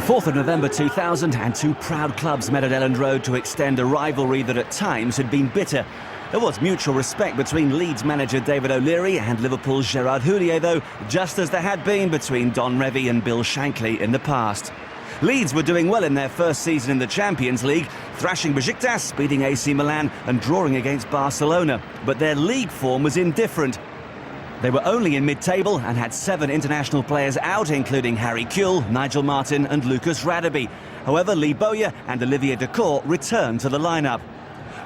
4th of November 2000, and two proud clubs met at Elland Road to extend a rivalry that at times had been bitter. There was mutual respect between Leeds manager David O'Leary and Liverpool's Gerard Houllier, though, just as there had been between Don Revie and Bill Shankly in the past. Leeds were doing well in their first season in the Champions League, thrashing Besiktas, beating AC Milan and drawing against Barcelona. But their league form was indifferent. They were only in mid-table and had 7 international players out, including Harry Kewell, Nigel Martyn and Lucas Radebe. However, Lee Bowyer and Olivier Dacourt returned to the lineup.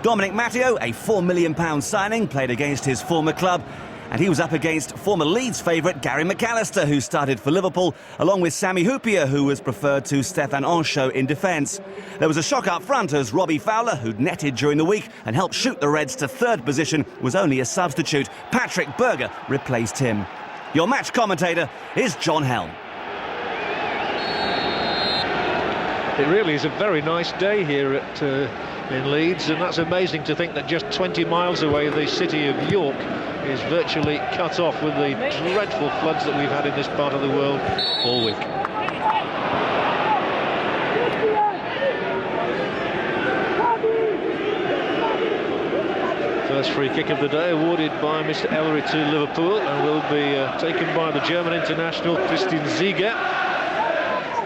Dominic Matteo, a £4 million signing, played against his former club, and he was up against former Leeds favourite Gary McAllister, who started for Liverpool, along with Sami Hyypiä, who was preferred to Stéphane Henchoz in defence. There was a shock up front as Robbie Fowler, who'd netted during the week and helped shoot the Reds to third position, was only a substitute. Patrick Berger replaced him. Your match commentator is John Helm. It really is a very nice day here in Leeds, and that's amazing to think that just 20 miles away the city of York is virtually cut off with the dreadful floods that we've had in this part of the world all week. First free kick of the day awarded by Mr. Ellery to Liverpool, and will be taken by the German international Christian Ziege.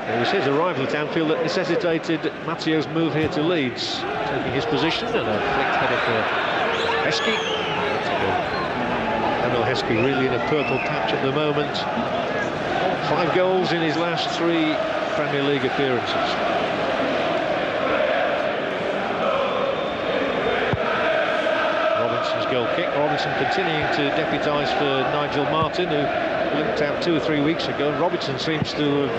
It was his arrival at Anfield that necessitated Matteo's move here to Leeds, taking his position, and a flicked header for Heskey. Emil Heskey really in a purple patch at the moment. 5 goals in his last 3 Premier League appearances. Robinson's goal kick. Robinson continuing to deputise for Nigel Martyn, who limped out 2 or 3 weeks ago. And Robinson seems to have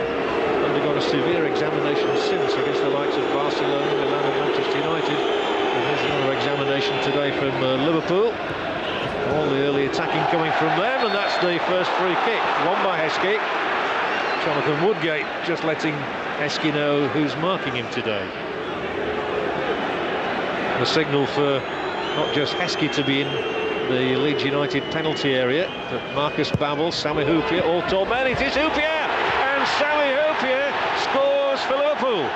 undergone a severe examination since against the likes of Barcelona, Milan and Manchester United. And here's another examination today from Liverpool. All the early attacking coming from them, and that's the first free kick, won by Heskey. Jonathan Woodgate just letting Heskey know who's marking him today. The signal for not just Heskey to be in the Leeds United penalty area, but Marcus Babbel, Sami Hyypiä, all tall men. It is Hyypiä, and Sami Hyypiä scores for Liverpool.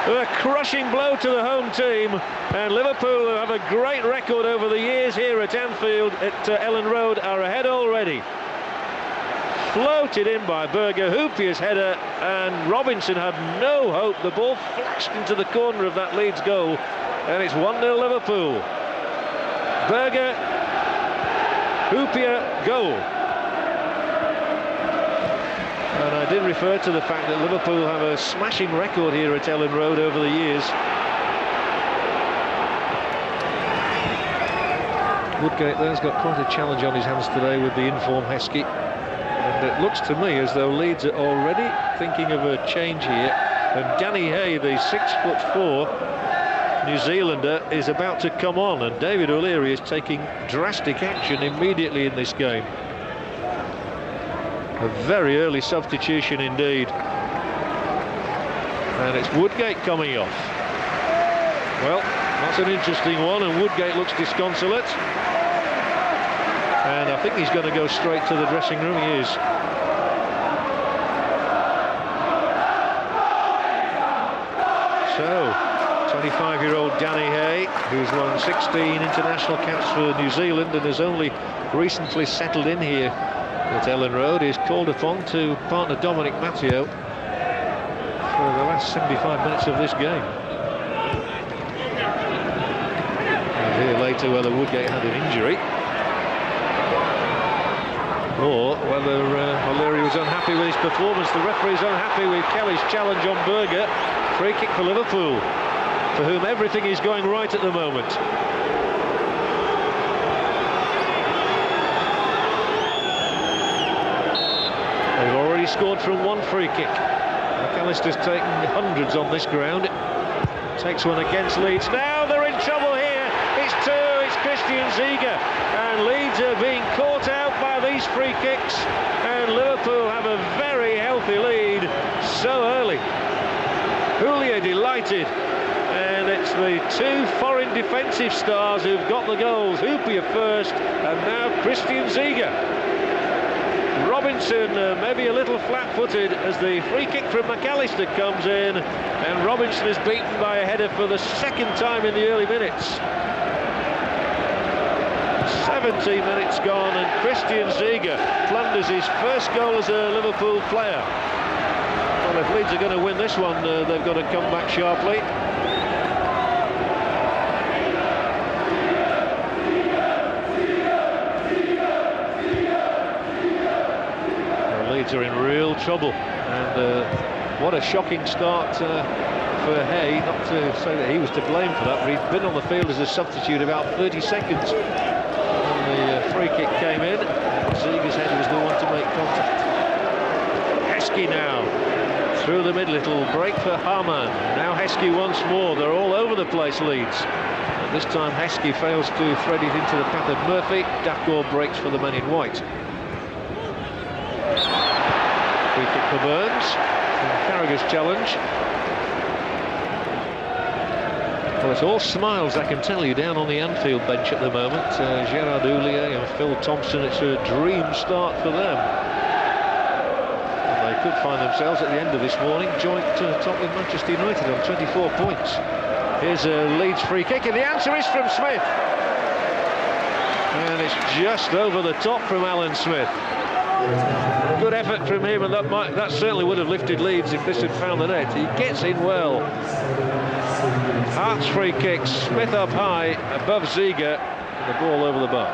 A crushing blow to the home team, and Liverpool, who have a great record over the years here at Anfield, at Elland Road, are ahead already. Floated in by Berger, Hyypiä's header, and Robinson had no hope. The ball flashed into the corner of that Leeds goal, and it's 1-0 Liverpool. Berger, Hyypiä, goal. And I did refer to the fact that Liverpool have a smashing record here at Elland Road over the years. Woodgate there's got quite a challenge on his hands today with the in-form Heskey. And it looks to me as though Leeds are already thinking of a change here. And Danny Hay, the 6'4" New Zealander, is about to come on. And David O'Leary is taking drastic action immediately in this game. A very early substitution indeed. And it's Woodgate coming off. Well, that's an interesting one, and Woodgate looks disconsolate. And I think he's going to go straight to the dressing room. He is. So, 25-year-old Danny Hay, who's won 16 international caps for New Zealand and has only recently settled in here at Elland Road, is called upon to partner Dominic Matteo for the last 75 minutes of this game. We'll hear later whether Woodgate had an injury or whether O'Leary was unhappy with his performance. The referee's unhappy with Kelly's challenge on Berger. Free kick for Liverpool, for whom everything is going right at the moment. They've already scored from 1 free kick. McAllister's taken hundreds on this ground. Takes one against Leeds. Now they're in trouble here. It's 2, it's Christian Ziege. And Leeds are being caught out by these free kicks. And Liverpool have a very healthy lead so early. Houllier delighted. And it's the 2 foreign defensive stars who've got the goals. Hyypiä first, and now Christian Ziege. Robinson maybe a little flat-footed as the free kick from McAllister comes in, and Robinson is beaten by a header for the second time in the early minutes. 17 minutes gone, and Christian Ziege plunders his first goal as a Liverpool player. Well, if Leeds are going to win this one, they've got to come back sharply. Leeds are in real trouble, and what a shocking start for Hay. Not to say that he was to blame for that, but he'd been on the field as a substitute about 30 seconds when the free kick came in. Ziege's head was the one to make contact. Heskey now through the middle, little break for Harman. Now Heskey once more. They're all over the place, Leeds. And this time Heskey fails to thread it into the path of Murphy. Dakor breaks for the man in white. Free kick for Burns. Carragher's challenge. Well, it's all smiles, I can tell you, down on the Anfield bench at the moment. Gerard Houllier and Phil Thompson, it's a dream start for them. And they could find themselves at the end of this morning joint top with Manchester United on 24 points. Here's a Leeds free kick, and the answer is from Smith. And it's just over the top from Alan Smith. Good effort from him, and that certainly would have lifted Leeds if this had found the net. He gets in well. Hart's free kick, Smith up high above Ziege, and the ball over the bar.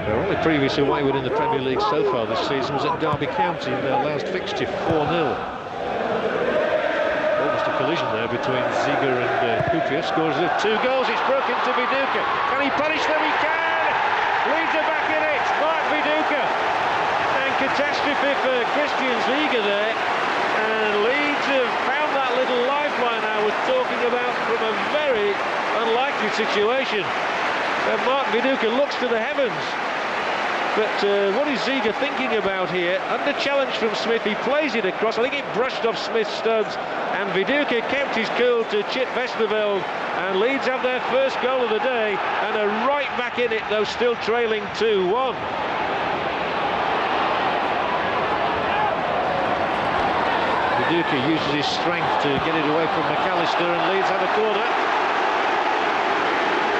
Their only previous away win in the Premier League so far this season was at Derby County in their last fixture, 4-0. Almost a collision there between Ziege and Hoopier. Scores 2 goals, it's broken to Viduka. Can he punish them? He can! Leeds are back in it, Mark Viduka. And catastrophe for Christian Ziege there. And Leeds have found that little lifeline I was talking about from a very unlikely situation. And Mark Viduka looks to the heavens. But what is Ziege thinking about here? Under challenge from Smith, he plays it across. I think it brushed off Smith's studs. And Viduka kept his cool to chip Westerveld. And Leeds have their first goal of the day and are right back in it, though still trailing 2-1. Viduka uses his strength to get it away from McAllister, and Leeds have a corner.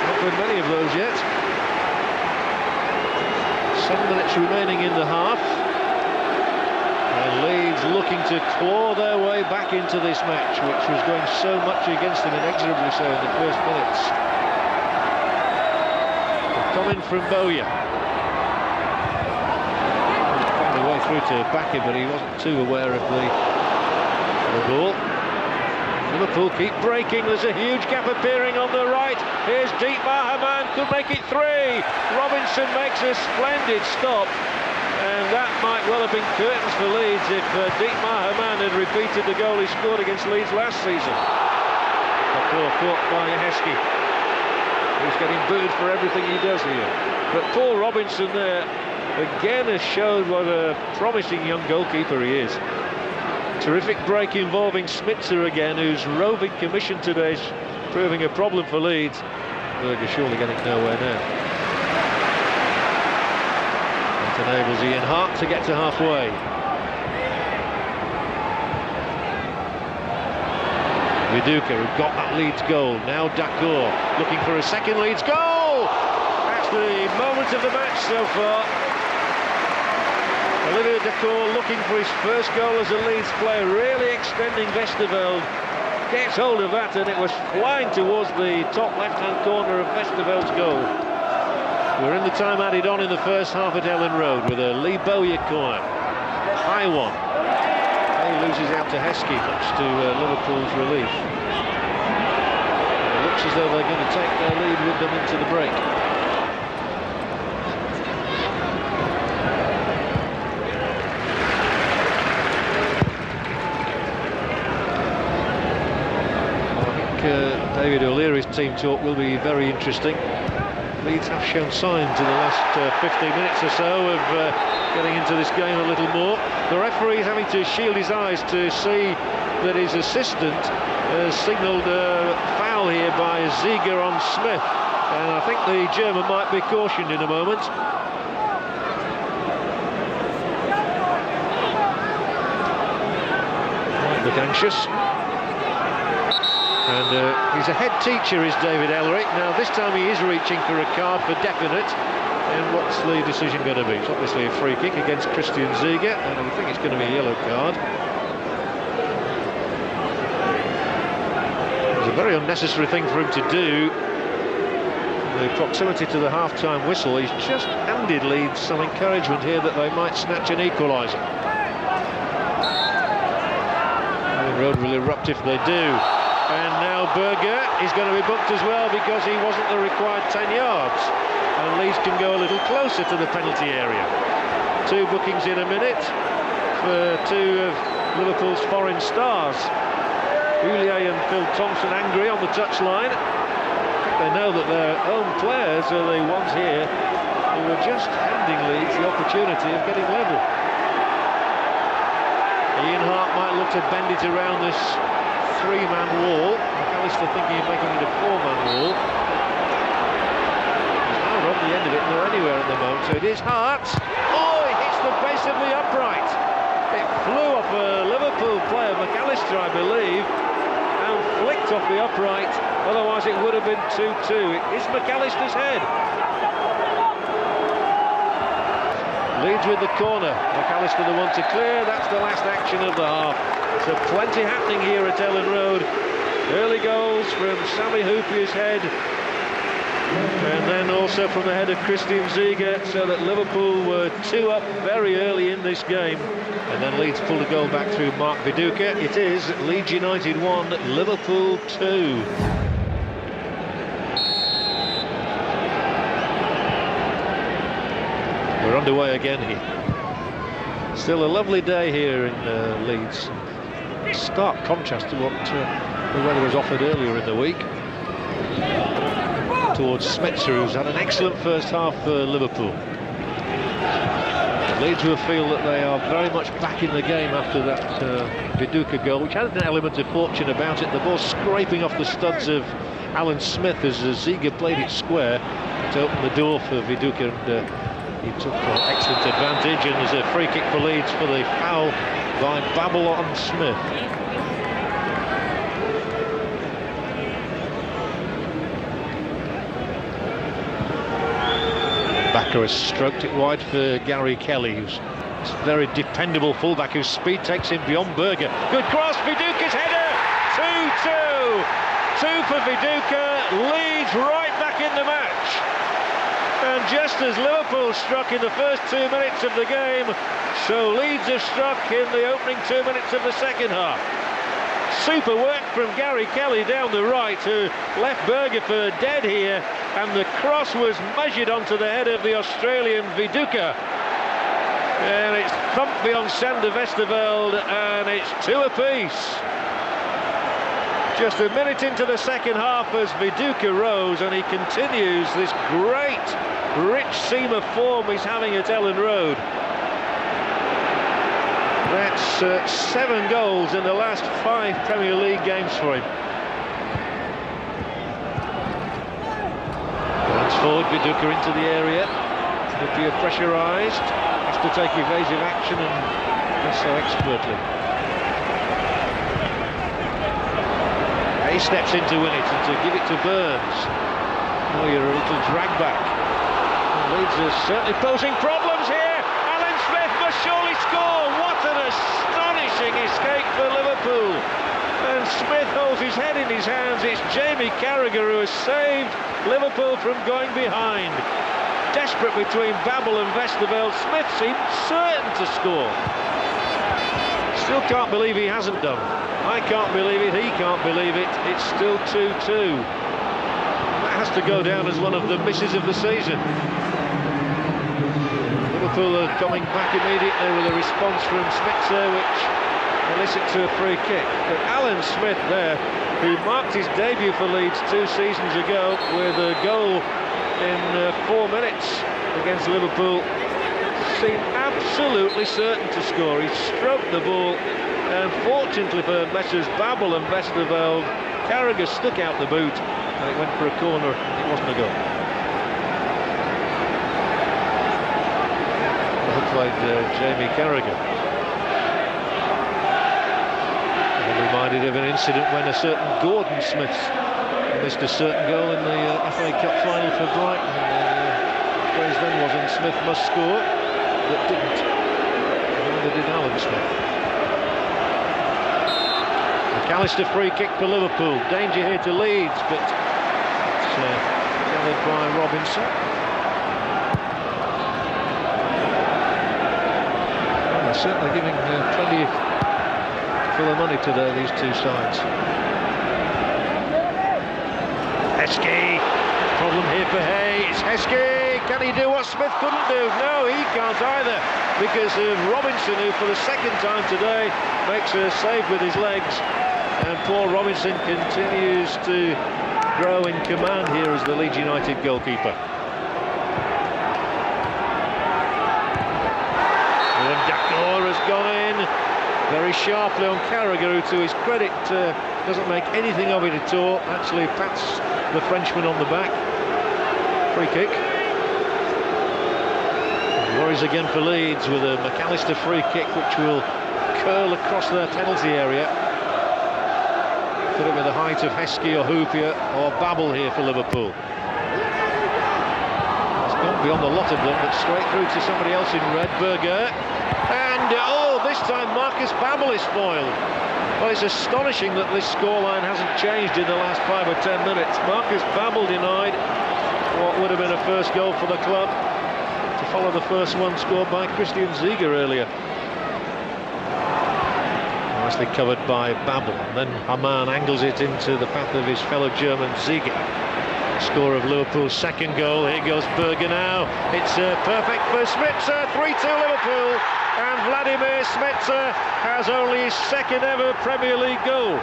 Not been many of those yet. 7 minutes remaining in the half. And Leeds looking to claw their way back into this match, which was going so much against them, inexorably so, in the first minutes. Coming from Bowyer. He found a way through to Bakker, but he wasn't too aware of the ball. Liverpool keep breaking. There's a huge gap appearing on the right. Here's Dietmar Hamann, could make it 3. Robinson makes a splendid stop. And that might well have been curtains for Leeds if Dietmar Hamann had repeated the goal he scored against Leeds last season. A poor caught by Heskey. He's getting booed for everything he does here. But Paul Robinson there again has showed what a promising young goalkeeper he is. Terrific break involving Smitzer again, whose roving commission today is proving a problem for Leeds. Berger surely getting nowhere now. Enables Ian Hart to get to halfway. Viduka, who got that Leeds goal. Now Dakor looking for a second Leeds goal. That's the moment of the match so far. Olivier Dakor looking for his first goal as a Leeds player, really extending Westerveld. Gets hold of that, and it was flying towards the top left-hand corner of Westerveld's goal. We're in the time added on in the first half at Ellen Road with a Lee Bowyer corner. High one. He loses out to Heskey, much to Liverpool's relief. It looks as though they're going to take their lead with them into the break. I think David O'Leary's team talk will be very interesting. Leeds have shown signs in the last 15 minutes or so of getting into this game a little more. The referee is having to shield his eyes to see that his assistant has signalled a foul here by Ziege on Smith. And I think the German might be cautioned in a moment. Look anxious. And he's a head teacher, is David Elric. Now, this time he is reaching for a card for definite. And what's the decision going to be? It's obviously a free kick against Christian Ziege, and I think it's going to be a yellow card. It's a very unnecessary thing for him to do. The proximity to the half-time whistle, he's just handed Leeds some encouragement here that they might snatch an equaliser. The road will erupt if they do. And now Berger is going to be booked as well because he wasn't the required 10 yards. And Leeds can go a little closer to the penalty area. 2 bookings in a minute for 2 of Liverpool's foreign stars. Houllier and Phil Thompson angry on the touchline. They know that their own players are the ones here who are just handing Leeds the opportunity of getting level. Ian Hart might look to bend it around this 3-man wall. McAllister thinking of making it a 4-man wall. He's now on the end of it, nor anywhere at the moment, so it is Hart. Oh, it hits the base of the upright. It flew off a Liverpool player, McAllister, I believe, and flicked off the upright. Otherwise it would have been 2-2. It is McAllister's head. Leeds with the corner. McAllister the one to clear. That's the last action of the half. So plenty happening here at Ellen Road. Early goals from Sammy Hoopier's head. And then also from the head of Christian Ziege, so that Liverpool were 2 up very early in this game. And then Leeds pulled a goal back through Mark Viduka. It is Leeds United 1, Liverpool 2. We're underway again here. Still a lovely day here in Leeds. Stark contrast to what the weather was offered earlier in the week. Towards Smetzer, who's had an excellent first half for Liverpool. Leeds will feel that they are very much back in the game after that Viduka goal, which had an element of fortune about it. The ball scraping off the studs of Alan Smith as Ziege played it square to open the door for Viduka, and he took excellent advantage. And there's a free kick for Leeds for the foul by Babylon Smith. Backer has stroked it wide for Gary Kelly, who's a very dependable fullback whose speed takes him beyond Berger. Good cross, Viduka's header, 2-2. 2 for Viduka, Leeds right back in the match. And just as Liverpool struck in the first 2 minutes of the game, so Leeds have struck in the opening 2 minutes of the second half. Super work from Gary Kelly down the right, who left Berger for dead here, and the cross was measured onto the head of the Australian Viduka. And it's thumped beyond Sander Westerveld, and it's 2 apiece. Just a minute into the second half as Viduka rose, and he continues this great, rich seam of form he's having at Ellen Road. That's 7 goals in the last 5 Premier League games for him. Runs forward, Viduka into the area. Hoopier's pressurised, has to take evasive action, and does so expertly. He steps in to win it and to give it to Burns. Oh, you're a little drag back. Leeds are certainly posing problems here. Alan Smith must surely score. What an astonishing escape for Liverpool. And Smith holds his head in his hands. It's Jamie Carragher who has saved Liverpool from going behind. Desperate between Babel and Westerveld. Smith seemed certain to score. Still can't believe he hasn't done. I can't believe it, he can't believe it. It's still 2-2. That has to go down as one of the misses of the season. Liverpool are coming back immediately with a response from Smetzer, which elicits a free kick. But Alan Smith there, who marked his debut for Leeds 2 seasons ago with a goal in 4 minutes against Liverpool, seemed absolutely certain to score. He stroked the ball, and fortunately for Messrs Babel and Westerveld, Carragher stuck out the boot, and it went for a corner. It wasn't a goal. Well played, Jamie Carragher. reminded of an incident when a certain Gordon Smith missed a certain goal in the FA Cup final for Brighton. The phrase then was, and Smith must score, but didn't. Neither did Alan Smith. McAllister free kick for Liverpool. Danger here to Leeds, but it's gathered by Robinson. Well, they're certainly giving plenty for the money today, these two sides. Heskey, problem here for Hay. It's Heskey. Can he do what Smith couldn't do? No, he can't either, because of Robinson, who for the second time today makes a save with his legs. And Paul Robinson continues to grow in command here as the Leeds United goalkeeper. And Dakor has gone in very sharply on Carragher, who to his credit doesn't make anything of it at all. Actually pats the Frenchman on the back. Free kick. Worries again for Leeds with a McAllister free kick which will curl across their penalty area. Put it with the height of Heskey or Hoopier or Babel here for Liverpool. It's gone beyond a lot of them, but straight through to somebody else in red, Berger. And this time Marcus Babel is spoiled. Well, it's astonishing that this scoreline hasn't changed in the last 5 or 10 minutes. Marcus Babel denied what would have been a first goal for the club, to follow the first one scored by Christian Ziege earlier. Nicely covered by Babel, and then Hamann angles it into the path of his fellow German Ziege. Score of Liverpool's second goal. Here goes Berger now. It's perfect for Smitzer. 3-2 Liverpool, and Vladimir Smitzer has only his second ever Premier League goal.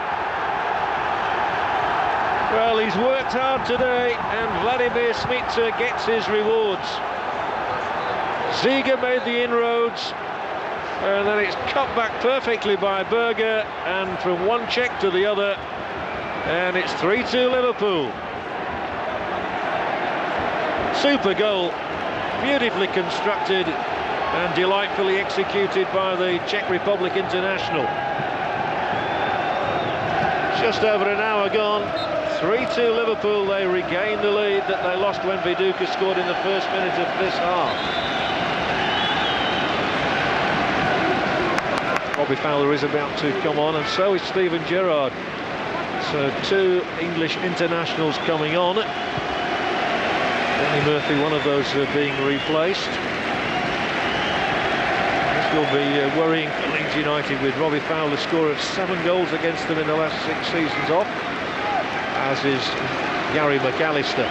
Well, he's worked hard today, and Vladimir Smitzer gets his rewards. Ziege made the inroads, and then it's cut back perfectly by Berger, and from one check to the other, and it's 3-2 Liverpool. Super goal, beautifully constructed and delightfully executed by the Czech Republic international. Just over an hour gone, 3-2 Liverpool. They regain the lead that they lost when Viduka scored in the first minute of this half. Robbie Fowler is about to come on, and so is Steven Gerrard. So two English internationals coming on. Danny Murphy, one of those being replaced. This will be worrying for Leeds United, with Robbie Fowler, scorer of 7 goals against them in the last 6 seasons off, as is Gary McAllister.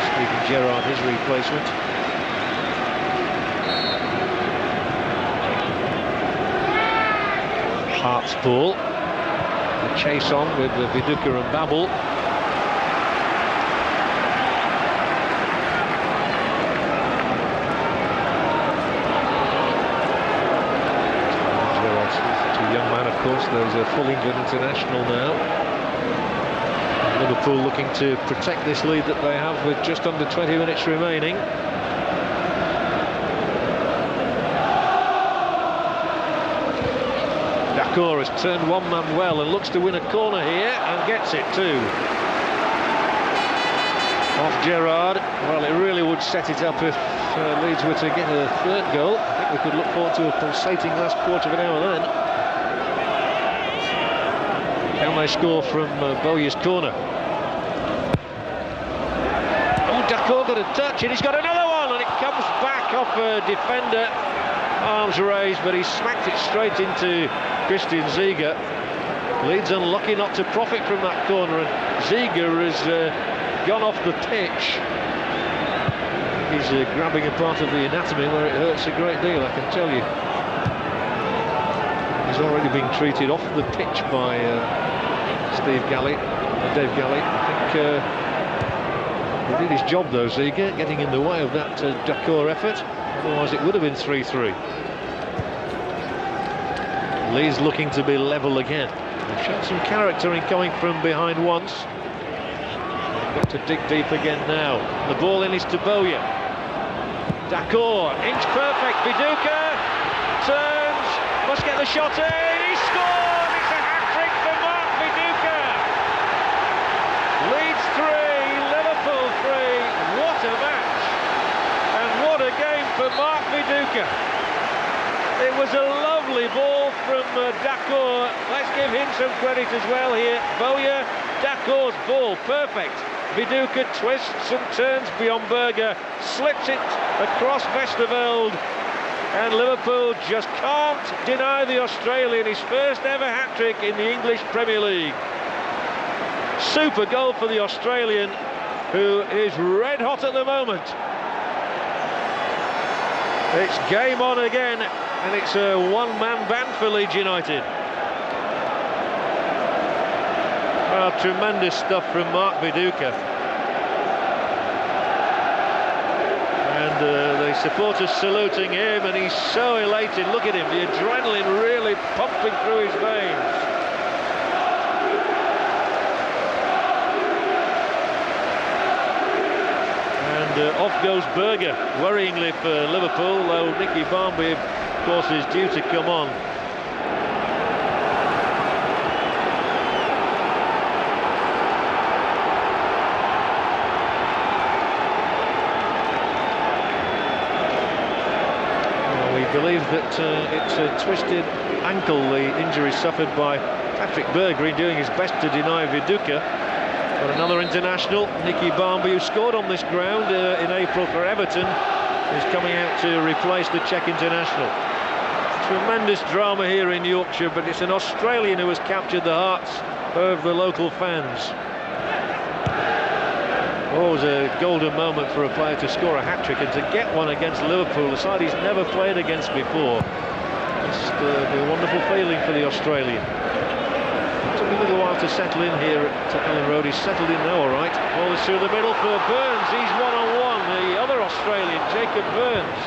Steven Gerrard, his replacement. Hart's ball. The chase on with Viduka and Babel. Young man, of course, there's a full England international now. Liverpool looking to protect this lead that they have with just under 20 minutes remaining. Dakor has turned one man well and looks to win a corner here, and gets it too. Off Gerrard. Well, it really would set it up if Leeds were to get a third goal. I think we could look forward to a pulsating last quarter of an hour then. Can they score from Bowyer's corner? Oh, Dakor got a touch, and he's got another one, and it comes back off a defender. Arms raised, but he smacked it straight into Christian Ziege. Leeds unlucky not to profit from that corner, and Ziege has gone off the pitch. He's grabbing a part of the anatomy where it hurts a great deal, I can tell you. He's already been treated off the pitch by Dave Galley. I think he did his job though, Ziege, getting in the way of that Dakor effort. Otherwise it would have been 3-3. Leeds looking to be level again. They've shown some character in coming from behind once. They've got to dig deep again now. The ball in is to Bowyer. Dakor, inch perfect. Viduka turns, must get the shot in. He scored! It's a was a lovely ball from Dacour. Let's give him some credit as well here. Bowyer, Dacour's ball, perfect. Viduka twists and turns beyond Berger, slips it across Westerveld, and Liverpool just can't deny the Australian his first ever hat-trick in the English Premier League. Super goal for the Australian, who is red hot at the moment. It's game on again, and it's a one-man band for Leeds United. Well, tremendous stuff from Mark Viduka. And the supporters saluting him, and he's so elated. Look at him, the adrenaline really pumping through his veins. And off goes Berger, worryingly for Liverpool, though Nicky Barmby, of course, is due to come on. Believe that it's a twisted ankle, the injury suffered by Patrick Berger, doing his best to deny Viduka. But another international, Nicky Barmby, who scored on this ground in April for Everton, is coming out to replace the Czech international. Tremendous drama here in Yorkshire, but it's an Australian who has captured the hearts of the local fans. Always a golden moment for a player to score a hat-trick, and to get one against Liverpool, a side he's never played against before. Just a wonderful feeling for the Australian. It took a little while to settle in here at Ellen Road. He's settled in now all right. Ball is through the middle for Burns. He's one-on-one. The other Australian, Jacob Burns.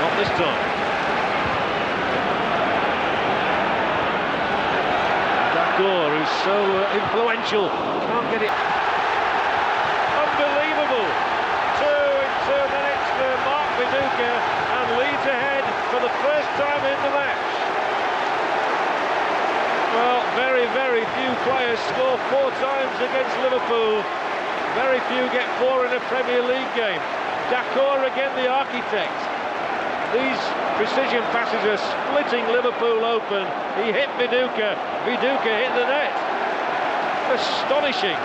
Not this time. Dacour, who's so influential, can't get it. Unbelievable. 2 in 2 minutes for Mark Viduka, and Leeds ahead for the first time in the match. Well, very, very few players score 4 times against Liverpool. Very few get 4 in a Premier League game. Dacour again, the architect. These precision passes are splitting Liverpool open. He hit Viduka. Viduka hit the net. Astonishing.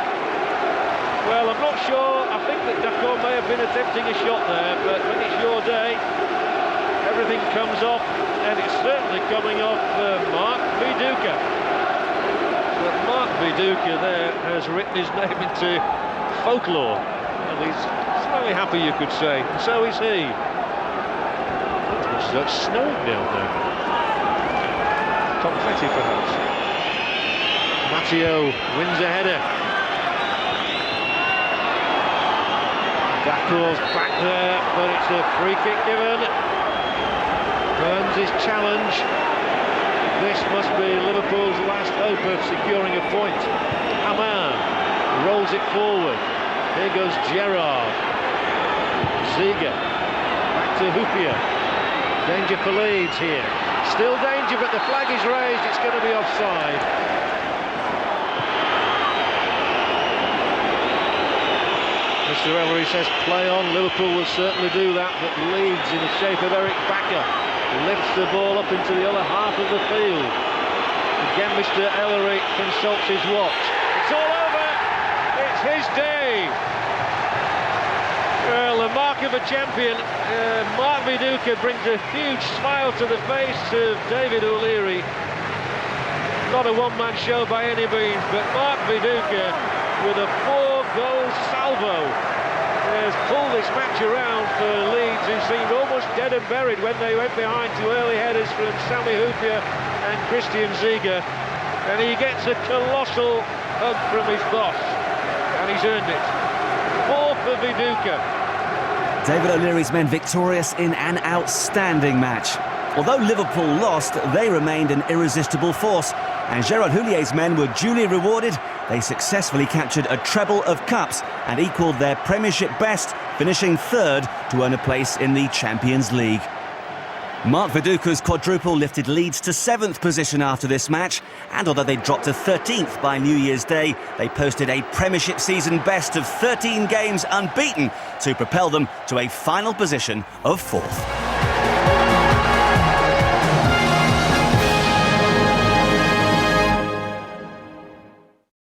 Well, I'm not sure. I think that Dacour may have been attempting a shot there, but when it's your day, everything comes off, and it's certainly coming off Mark Viduka. But Mark Viduka there has written his name into folklore. Well, he's slightly happy, you could say, and so is he. It's snowing down there. Confetti, perhaps. Matteo wins a header. Dacour's back there, but it's a free kick given. Burns' challenge. This must be Liverpool's last hope of securing a point. Hamann rolls it forward. Here goes Gerrard. Ziege. Back to Hupia. Danger for Leeds here. Still danger, but the flag is raised. It's going to be offside. Mr. Ellery says play on. Liverpool will certainly do that, but Leeds, in the shape of Eric Backer, lifts the ball up into the other half of the field. Again, Mr. Ellery consults his watch. It's all over. It's his day. Well, the mark of a champion. Mark Viduka brings a huge smile to the face of David O'Leary. Not a one-man show by any means, but Mark Viduka, with a 4-goal salvo, has pulled this match around for Leeds, who seemed almost dead and buried when they went behind to early headers from Sami Hupia and Christian Ziege. And he gets a colossal hug from his boss, and he's earned it. 4 for Viduka. David O'Leary's men victorious in an outstanding match. Although Liverpool lost, they remained an irresistible force, and Gerard Houlier's men were duly rewarded. They successfully captured a treble of cups and equalled their Premiership best, finishing 3rd to earn a place in the Champions League. Mark Viduka's quadruple lifted Leeds to 7th position after this match, and although they dropped to 13th by New Year's Day, they posted a Premiership season best of 13 games unbeaten to propel them to a final position of 4th.